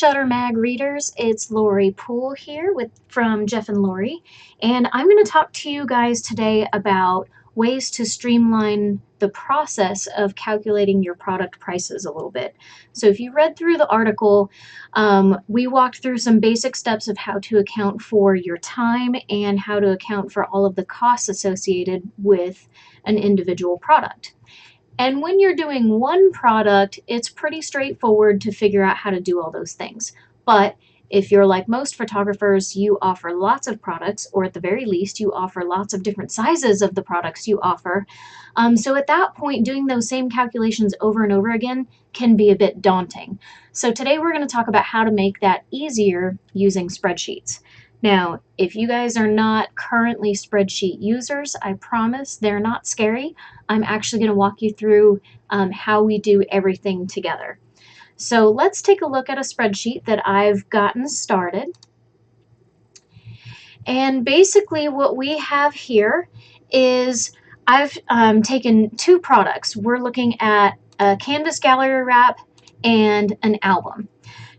Shutter Mag readers, it's Lori Poole here from Jeff and Lori, and I'm going to talk to you guys today about ways to streamline the process of calculating your product prices a little bit. So if you read through the article, we walked through some basic steps of how to account for your time and how to account for all of the costs associated with an individual product. And when you're doing one product, it's pretty straightforward to figure out how to do all those things. But if you're like most photographers, you offer lots of products, or at the very least, you offer lots of different sizes of the products you offer. So at that point, doing those same calculations over and over again can be a bit daunting. So today we're going to talk about how to make that easier using spreadsheets. Now, if you guys are not currently spreadsheet users, I promise they're not scary. I'm actually going to walk you through how we do everything together. So let's take a look at a spreadsheet that I've gotten started. And basically what we have here is I've taken two products. We're looking at a canvas gallery wrap and an album.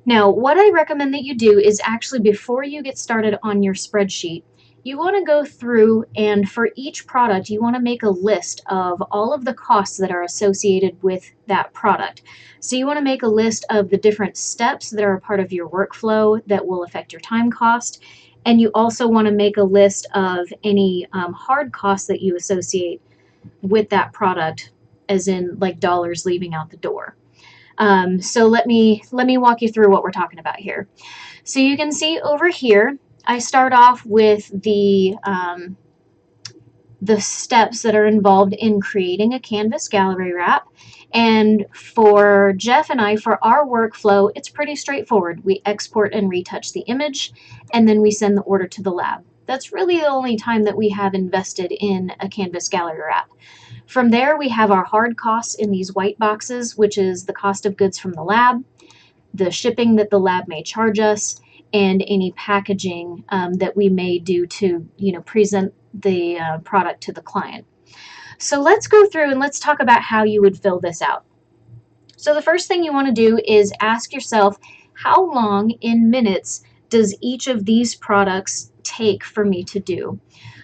Now, what I recommend that you do is actually before you get started on your spreadsheet, you want to go through and for each product, you want to make a list of all of the costs that are associated with that product. So you want to make a list of the different steps that are a part of your workflow that will affect your time cost. And you also want to make a list of any hard costs that you associate with that product, as in like dollars leaving out the door. So let me walk you through what we're talking about here. So you can see over here, I start off with the steps that are involved in creating a canvas gallery wrap. And for Jeff and I, for our workflow, it's pretty straightforward. We export and retouch the image, and then we send the order to the lab. That's really the only time that we have invested in a canvas gallery wrap. From there, we have our hard costs in these white boxes, which is the cost of goods from the lab, the shipping that the lab may charge us, and any packaging that we may do to, present the product to the client. So let's go through and let's talk about how you would fill this out. So the first thing you want to do is ask yourself, how long in minutes does each of these products take for me to do?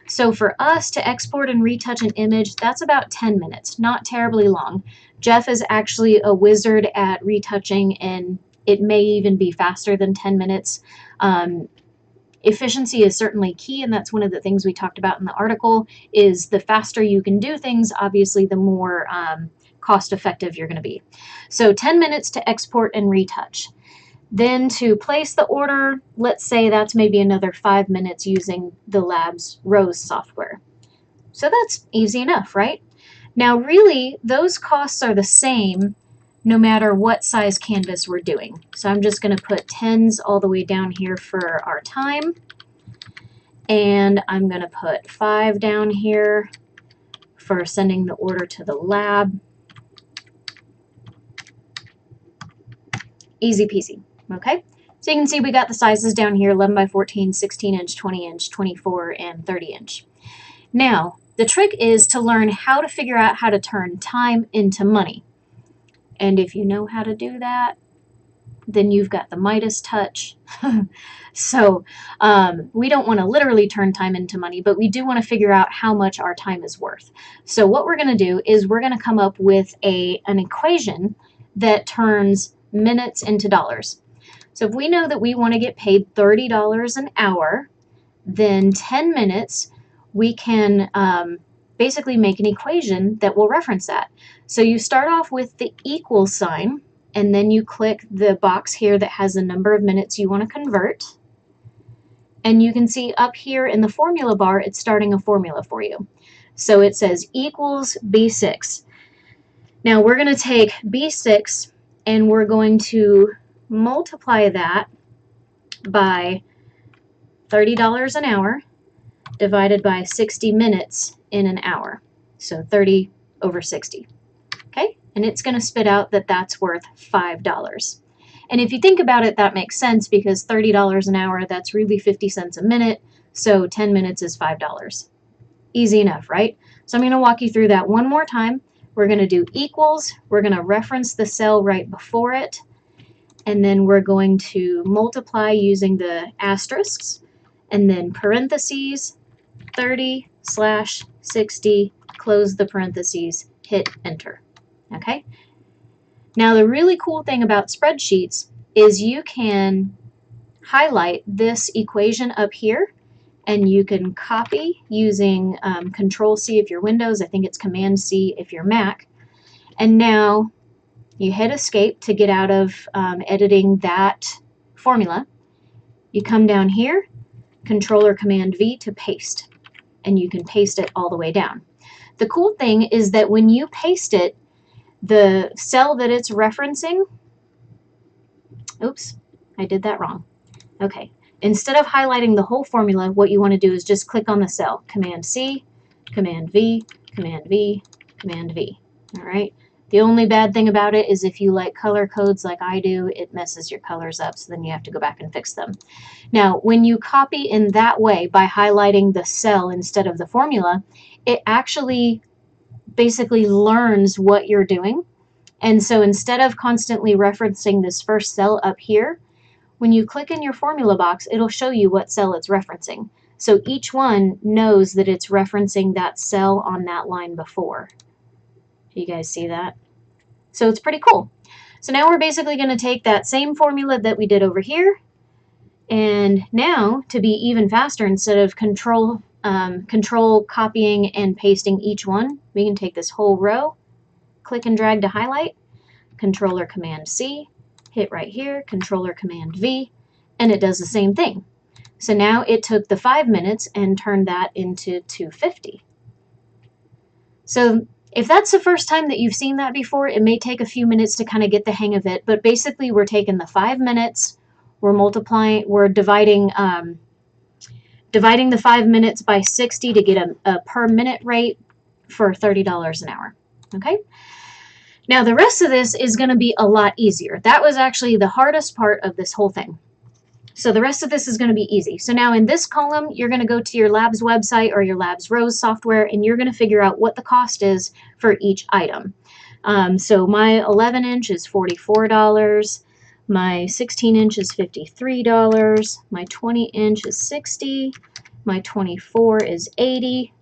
So for us to export and retouch an image, that's about 10 minutes, not terribly long. Jeff is actually a wizard at retouching, and it may even be faster than 10 minutes. Efficiency is certainly key, and that's one of the things we talked about in the article, is the faster you can do things, obviously the more cost effective you're going to be. So 10 minutes to export and retouch. Then to place the order, let's say that's maybe another 5 minutes using the lab's Rose software. So that's easy enough, right? Now really, those costs are the same no matter what size canvas we're doing. So I'm just going to put 10s all the way down here for our time. And I'm going to put 5 down here for sending the order to the lab. Easy peasy. Okay, so you can see we got the sizes down here, 11 by 14, 16 inch, 20 inch, 24, and 30 inch. Now, the trick is to learn how to figure out how to turn time into money. And if you know how to do that, then you've got the Midas touch. So we don't want to literally turn time into money, but we do want to figure out how much our time is worth. So what we're going to do is we're going to come up with an equation that turns minutes into dollars. So if we know that we want to get paid $30 an hour, then 10 minutes, we can basically make an equation that will reference that. So you start off with the equal sign, and then you click the box here that has the number of minutes you want to convert. And you can see up here in the formula bar, it's starting a formula for you. So it says equals B6. Now we're going to take B6 and we're going to multiply that by $30 an hour divided by 60 minutes in an hour. So 30 over 60. Okay, and it's going to spit out that that's worth $5. And if you think about it, that makes sense because $30 an hour, that's really 50 cents a minute. So 10 minutes is $5. Easy enough, right? So I'm going to walk you through that one more time. We're going to do equals. We're going to reference the cell right before it. and then we're going to multiply using the asterisks, and then parentheses, 30/60, close the parentheses, hit enter. Okay? Now the really cool thing about spreadsheets is you can highlight this equation up here, and you can copy using Control C if you're Windows. I think it's Command C if you're Mac. And now you hit escape to get out of editing that formula. You come down here, Control or Command V to paste, and you can paste it all the way down. The cool thing is that when you paste it, the cell that it's referencing, oops, I did that wrong. Okay, instead of highlighting the whole formula, what you want to do is just click on the cell, Command C, Command V, Command V, Command V. All right. The only bad thing about it is if you like color codes like I do, it messes your colors up, so then you have to go back and fix them. Now, when you copy in that way by highlighting the cell instead of the formula, it actually basically learns what you're doing. And so instead of constantly referencing this first cell up here, when you click in your formula box, it'll show you what cell it's referencing. So each one knows that it's referencing that cell on that line before. You guys see that? So it's pretty cool. So now we're basically going to take that same formula that we did over here, and now to be even faster, instead of control copying and pasting each one, we can take this whole row, click and drag to highlight, Control or Command C, hit right here, Control or Command V, and it does the same thing. So now it took the 5 minutes and turned that into 250. So if that's the first time that you've seen that before, it may take a few minutes to kind of get the hang of it, but basically we're taking the 5 minutes, we're dividing the 5 minutes by 60 to get a per minute rate for $30 an hour. Okay? Now the rest of this is going to be a lot easier. That was actually the hardest part of this whole thing. So the rest of this is going to be easy. So now in this column, you're going to go to your lab's website or your lab's Rose software, and you're going to figure out what the cost is for each item. So my 11-inch is $44. My 16-inch is $53. My 20-inch is $60. My 24 is $80.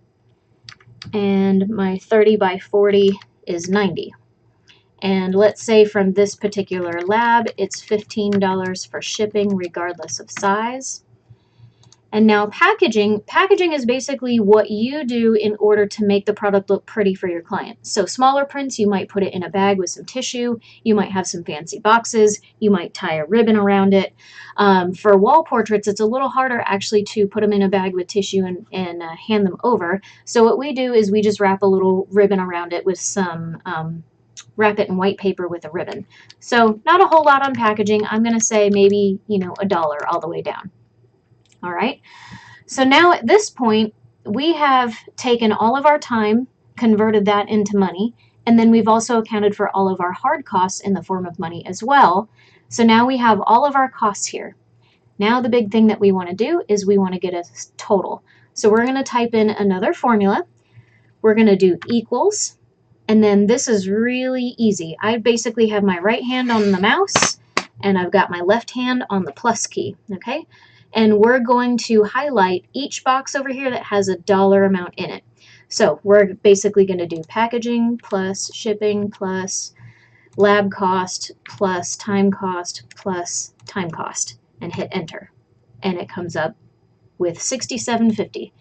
And my 30 by 40 is $90. And let's say from this particular lab, it's $15 for shipping regardless of size. And now packaging. Packaging is basically what you do in order to make the product look pretty for your client. So smaller prints, you might put it in a bag with some tissue. You might have some fancy boxes. You might tie a ribbon around it. For wall portraits, it's a little harder actually to put them in a bag with tissue and hand them over. So what we do is we just wrap a little ribbon around it with some wrap it in white paper with a ribbon. So not a whole lot on packaging. I'm going to say maybe, $1 all the way down. All right. So now at this point, we have taken all of our time, converted that into money, and then we've also accounted for all of our hard costs in the form of money as well. So now we have all of our costs here. Now the big thing that we want to do is we want to get a total. So we're going to type in another formula. We're going to do equals. And then this is really easy. I basically have my right hand on the mouse and I've got my left hand on the plus key, okay? And we're going to highlight each box over here that has a dollar amount in it. So we're basically going to do packaging plus shipping plus lab cost plus time cost and hit enter. And it comes up with $67.50.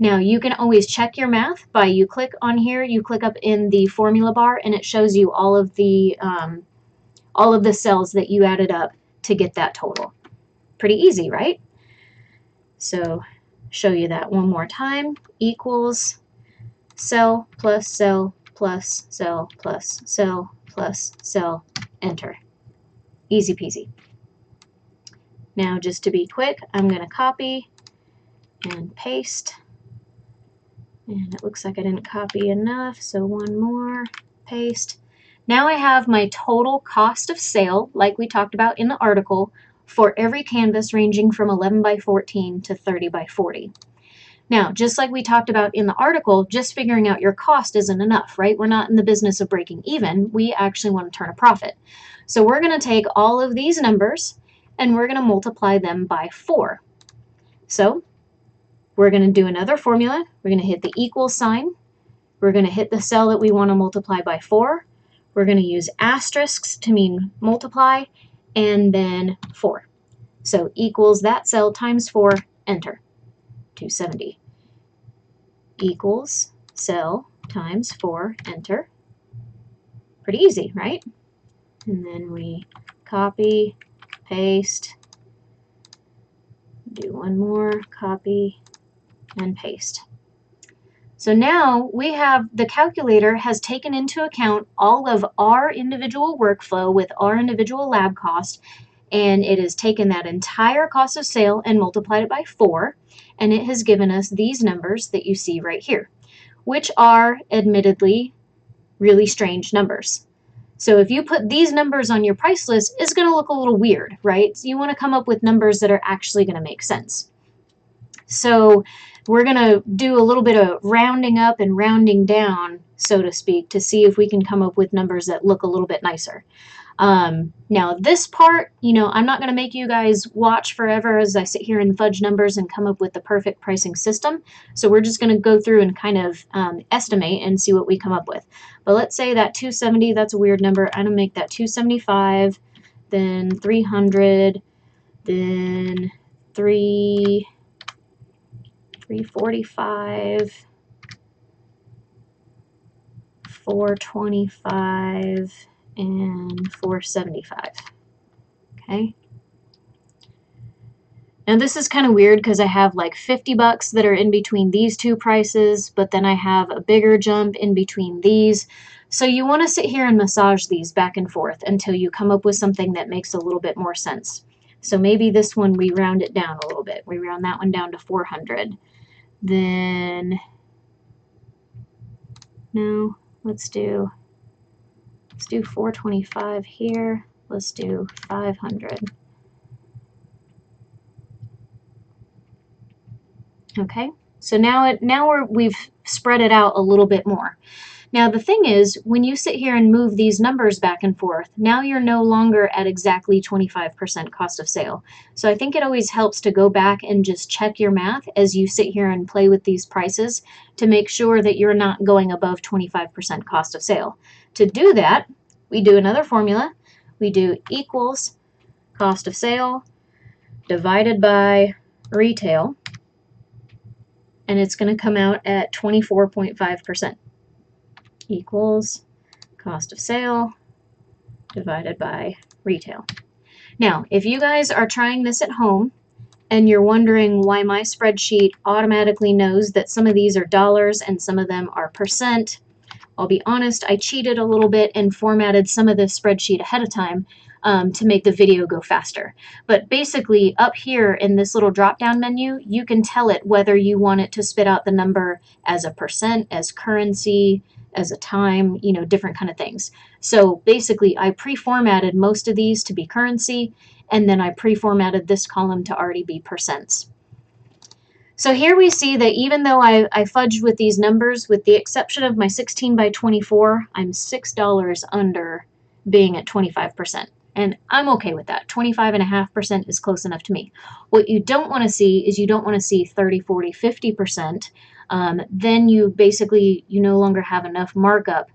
Now you can always check your math by you click on here, you click up in the formula bar, and it shows you all of the cells that you added up to get that total. Pretty easy, right? So show you that one more time. Equals cell plus cell plus cell plus cell plus cell, enter. Easy peasy. Now just to be quick, I'm going to copy and paste. And it looks like I didn't copy enough, so one more, paste. Now I have my total cost of sale, like we talked about in the article, for every canvas ranging from 11 by 14 to 30 by 40. Now, just like we talked about in the article, just figuring out your cost isn't enough, right? We're not in the business of breaking even. We actually want to turn a profit. So we're going to take all of these numbers and we're going to multiply them by 4. So we're going to do another formula. We're going to hit the equal sign. We're going to hit the cell that we want to multiply by 4. We're going to use asterisks to mean multiply, and then 4. So equals that cell times 4, enter. 270 equals cell times 4, enter. Pretty easy, right? And then we copy, paste, do one more, copy, and paste. So now we have, the calculator has taken into account all of our individual workflow with our individual lab cost, and it has taken that entire cost of sale and multiplied it by 4, and it has given us these numbers that you see right here, which are admittedly really strange numbers. So if you put these numbers on your price list, it's going to look a little weird, right? So you want to come up with numbers that are actually going to make sense. So we're going to do a little bit of rounding up and rounding down, so to speak, to see if we can come up with numbers that look a little bit nicer. Now this part, I'm not going to make you guys watch forever as I sit here and fudge numbers and come up with the perfect pricing system. So we're just going to go through and kind of estimate and see what we come up with. But let's say that 270, that's a weird number. I'm going to make that 275, then 300, then 345, 425, and 475. Okay. Now this is kind of weird because I have like 50 bucks that are in between these two prices, but then I have a bigger jump in between these. So you want to sit here and massage these back and forth until you come up with something that makes a little bit more sense. So maybe this one we round it down a little bit. We round that one down to 400. Then, no, let's do 425 here. Let's do 500. Okay, so now we've spread it out a little bit more. Now the thing is, when you sit here and move these numbers back and forth, now you're no longer at exactly 25% cost of sale. So I think it always helps to go back and just check your math as you sit here and play with these prices to make sure that you're not going above 25% cost of sale. To do that, we do another formula. We do equals cost of sale divided by retail, and it's going to come out at 24.5%. Equals cost of sale divided by retail. Now, if you guys are trying this at home and you're wondering why my spreadsheet automatically knows that some of these are dollars and some of them are percent, I'll be honest, I cheated a little bit and formatted some of this spreadsheet ahead of time to make the video go faster. But basically up here in this little drop-down menu, you can tell it whether you want it to spit out the number as a percent, as currency, as a time, different kind of things. So basically I pre-formatted most of these to be currency, and then I pre-formatted this column to already be percents. So here we see that even though I fudged with these numbers, with the exception of my 16 by 24, I'm $6 under being at 25%. And I'm okay with that. 25.5% is close enough to me. What you don't want to see is you don't want to see 30, 40, 50%. Then you basically, you no longer have enough markup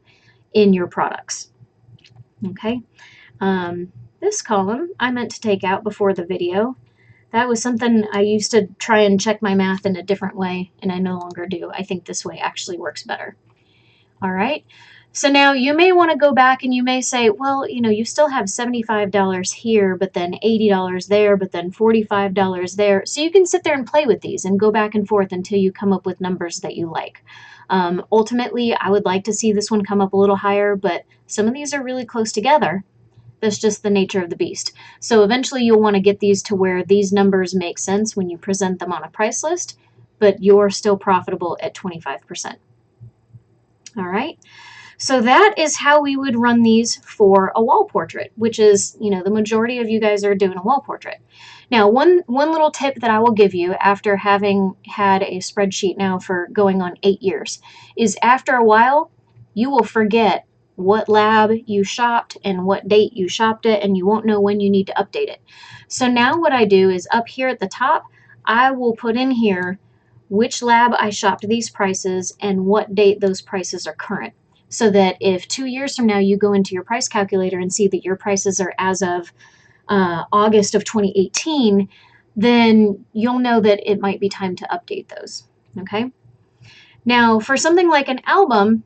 in your products. Okay. This column I meant to take out before the video. That was something I used to try and check my math in a different way, and I no longer do. I think this way actually works better. All right. So now you may want to go back and you may say, well, you still have $75 here, but then $80 there, but then $45 there. So you can sit there and play with these and go back and forth until you come up with numbers that you like. Ultimately, I would like to see this one come up a little higher, but some of these are really close together. That's just the nature of the beast. So eventually you'll want to get these to where these numbers make sense when you present them on a price list, but you're still profitable at 25%. All right. So that is how we would run these for a wall portrait, which is, the majority of you guys are doing a wall portrait. Now, one little tip that I will give you after having had a spreadsheet now for going on 8 years is after a while, you will forget what lab you shopped and what date you shopped it, and you won't know when you need to update it. So now what I do is up here at the top, I will put in here which lab I shopped these prices and what date those prices are current. So that if 2 years from now you go into your price calculator and see that your prices are as of August of 2018, then you'll know that it might be time to update those. Okay. Now, for something like an album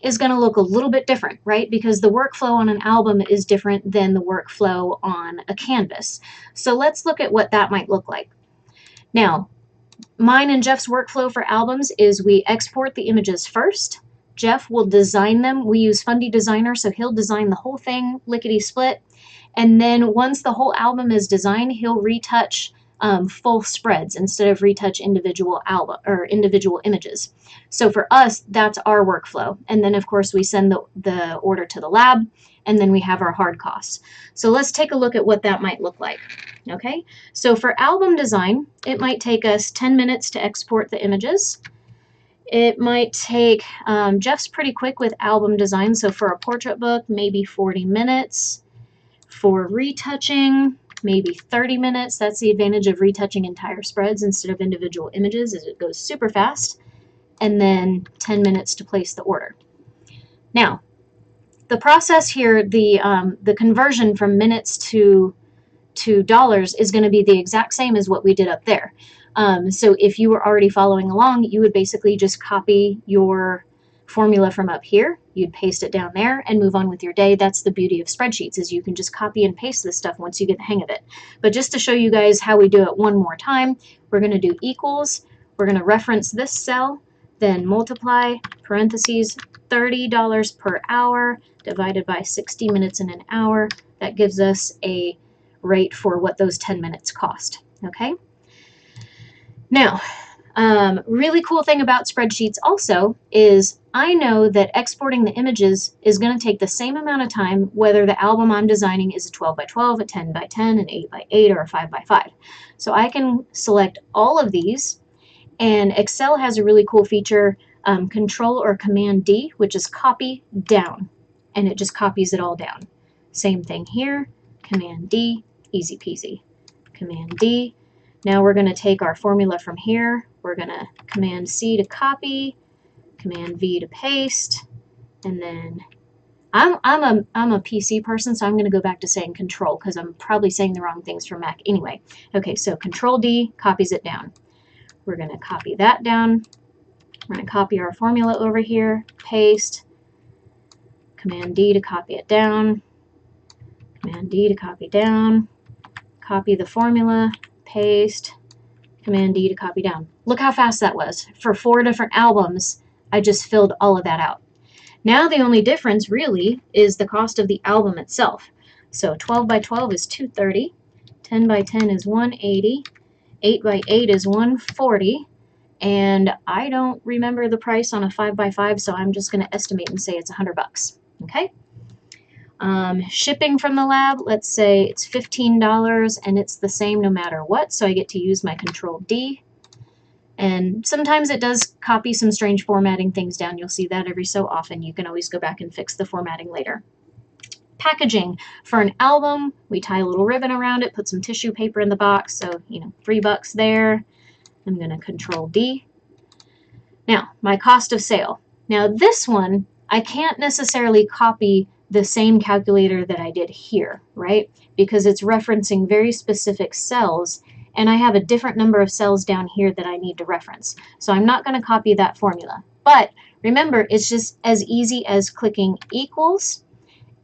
is going to look a little bit different, right? Because the workflow on an album is different than the workflow on a canvas. So let's look at what that might look like. Now, mine and Jeff's workflow for albums is we export the images first. Jeff will design them. We use Fundy Designer, so he'll design the whole thing lickety split. And then once the whole album is designed, he'll retouch full spreads instead of retouch individual album or individual images. So for us, that's our workflow. And then of course we send the order to the lab, and then we have our hard costs. So let's take a look at what that might look like. Okay, so for album design, it might take us 10 minutes to export the images. It might take, Jeff's pretty quick with album design, so for a portrait book, maybe 40 minutes. For retouching, maybe 30 minutes. That's the advantage of retouching entire spreads instead of individual images, is it goes super fast. And then 10 minutes to place the order. Now, the process here, the conversion from minutes to dollars is going to be the exact same as what we did up there. So if you were already following along, you would basically just copy your formula from up here, you'd paste it down there and move on with your day. That's the beauty of spreadsheets, is you can just copy and paste this stuff once you get the hang of it. But just to show you guys how we do it one more time, we're going to do equals, we're going to reference this cell, then multiply, parentheses, $30 per hour divided by 60 minutes in an hour. That gives us a rate for what those 10 minutes cost. Okay. Now, really cool thing about spreadsheets also is I know that exporting the images is going to take the same amount of time whether the album I'm designing is a 12 by 12, a 10 by 10, an 8 by 8, or a 5 by 5. So I can select all of these, and Excel has a really cool feature, Control or Command D, which is copy down, and it just copies it all down. Same thing here, Command D, easy peasy, Command D. Now we're going to take our formula from here, we're going to Command C to copy, Command V to paste, and then I'm a PC person, so I'm going to go back to saying Control because I'm probably saying the wrong things for Mac anyway. Okay, so Control D copies it down. We're going to copy that down. We're going to copy our formula over here, paste, Command D to copy it down, Command D to copy down, copy the formula, paste, Command D to copy down. Look how fast that was. For 4 different albums, I just filled all of that out. Now the only difference really is the cost of the album itself. So 12 by 12 is $230, 10 by 10 is $180, 8 by 8 is $140, and I don't remember the price on a 5 by 5, so I'm just going to estimate and say it's $100. Okay. Shipping from the lab, let's say it's $15 and it's the same no matter what, so I get to use my Control D. And sometimes it does copy some strange formatting things down. You'll see that every so often. You can always go back and fix the formatting later. Packaging. For an album, we tie a little ribbon around it, put some tissue paper in the box, so, $3 there. I'm going to Control D. Now, my cost of sale. Now this one, I can't necessarily copy the same calculator that I did here, right? Because it's referencing very specific cells, and I have a different number of cells down here that I need to reference. So I'm not going to copy that formula. But remember, it's just as easy as clicking equals,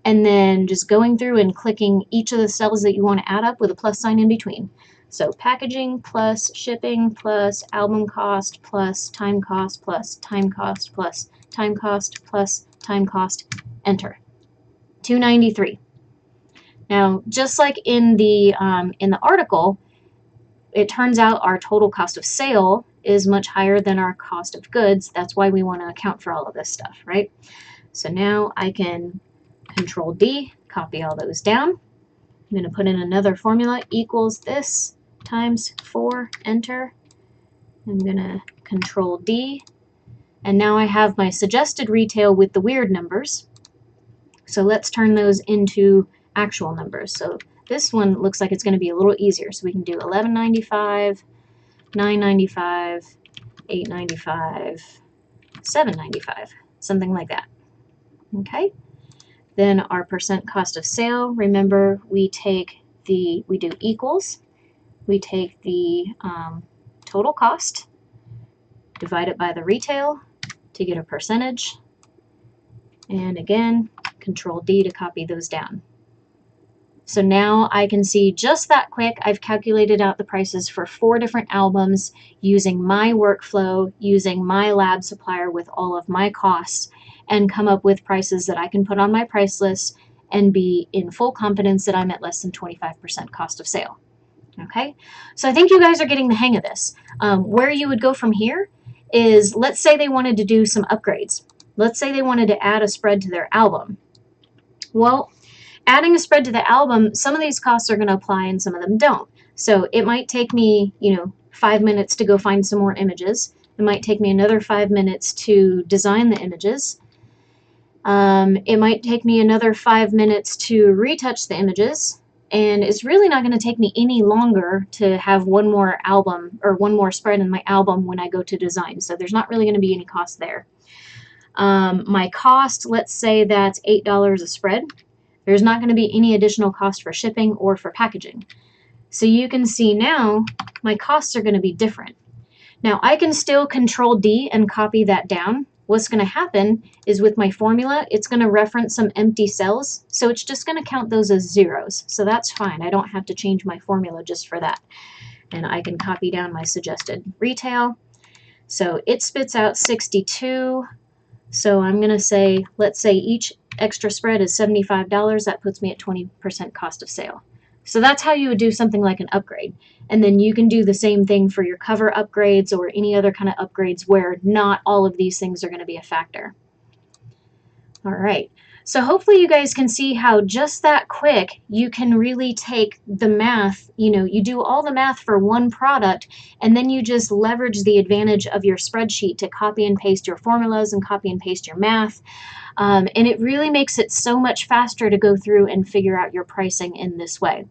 and then just going through and clicking each of the cells that you want to add up with a plus sign in between. So packaging plus shipping plus album cost plus time cost plus time cost plus time cost plus time cost, enter. $293. Now, just like in the article, it turns out our total cost of sale is much higher than our cost of goods. That's why we want to account for all of this stuff, right? So now I can Control D, copy all those down. I'm going to put in another formula, equals this times 4, enter. I'm going to Control D, and now I have my suggested retail with the weird numbers. So let's turn those into actual numbers. So this one looks like it's going to be a little easier. So we can do $11.95, $9.95, $8.95, $7.95, something like that. Okay. Then our percent cost of sale. Remember, we do equals. We take the total cost, divide it by the retail to get a percentage. And again, Control D to copy those down. So now I can see just that quick, I've calculated out the prices for 4 different albums using my workflow, using my lab supplier with all of my costs, and come up with prices that I can put on my price list and be in full confidence that I'm at less than 25% cost of sale. Okay, so I think you guys are getting the hang of this. Where you would go from here is, let's say they wanted to do some upgrades. Let's say they wanted to add a spread to their album. Well, adding a spread to the album, some of these costs are going to apply and some of them don't. So it might take me, 5 minutes to go find some more images. It might take me another 5 minutes to design the images. It might take me another 5 minutes to retouch the images. And it's really not going to take me any longer to have one more album or one more spread in my album when I go to design. So there's not really going to be any cost there. My cost, let's say that's $8 a spread. There's not going to be any additional cost for shipping or for packaging. So you can see now my costs are going to be different. Now I can still Control D and copy that down. What's going to happen is with my formula, it's going to reference some empty cells. So it's just going to count those as zeros. So that's fine. I don't have to change my formula just for that. And I can copy down my suggested retail. So it spits out 62. So I'm going to say, let's say each extra spread is $75. That puts me at 20% cost of sale. So that's how you would do something like an upgrade. And then you can do the same thing for your cover upgrades or any other kind of upgrades where not all of these things are going to be a factor. All right. So hopefully you guys can see how just that quick you can really take the math, you do all the math for one product and then you just leverage the advantage of your spreadsheet to copy and paste your formulas and copy and paste your math. And it really makes it so much faster to go through and figure out your pricing in this way.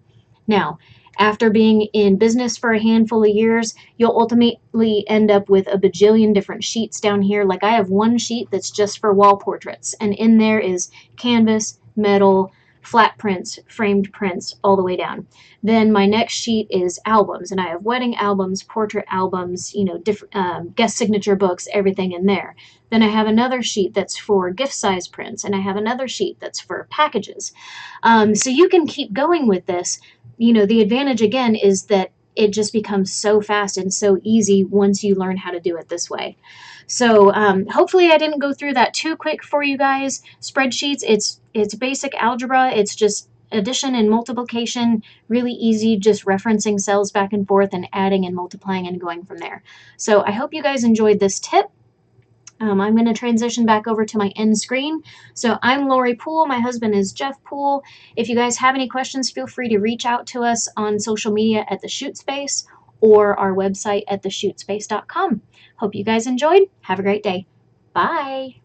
Now, after being in business for a handful of years, you'll ultimately end up with a bajillion different sheets down here. Like I have one sheet that's just for wall portraits, and in there is canvas, metal, flat prints, framed prints, all the way down. Then my next sheet is albums, and I have wedding albums, portrait albums, different guest signature books, everything in there. Then I have another sheet that's for gift size prints, and I have another sheet that's for packages. So you can keep going with this. The advantage again is that it just becomes so fast and so easy once you learn how to do it this way. So hopefully I didn't go through that too quick for you guys. Spreadsheets, it's basic algebra. It's just addition and multiplication, really easy, just referencing cells back and forth and adding and multiplying and going from there. So I hope you guys enjoyed this tip. I'm going to transition back over to my end screen. So I'm Lori Poole. My husband is Jeff Poole. If you guys have any questions, feel free to reach out to us on social media at The Shoot Space or our website at theshootspace.com. Hope you guys enjoyed. Have a great day. Bye.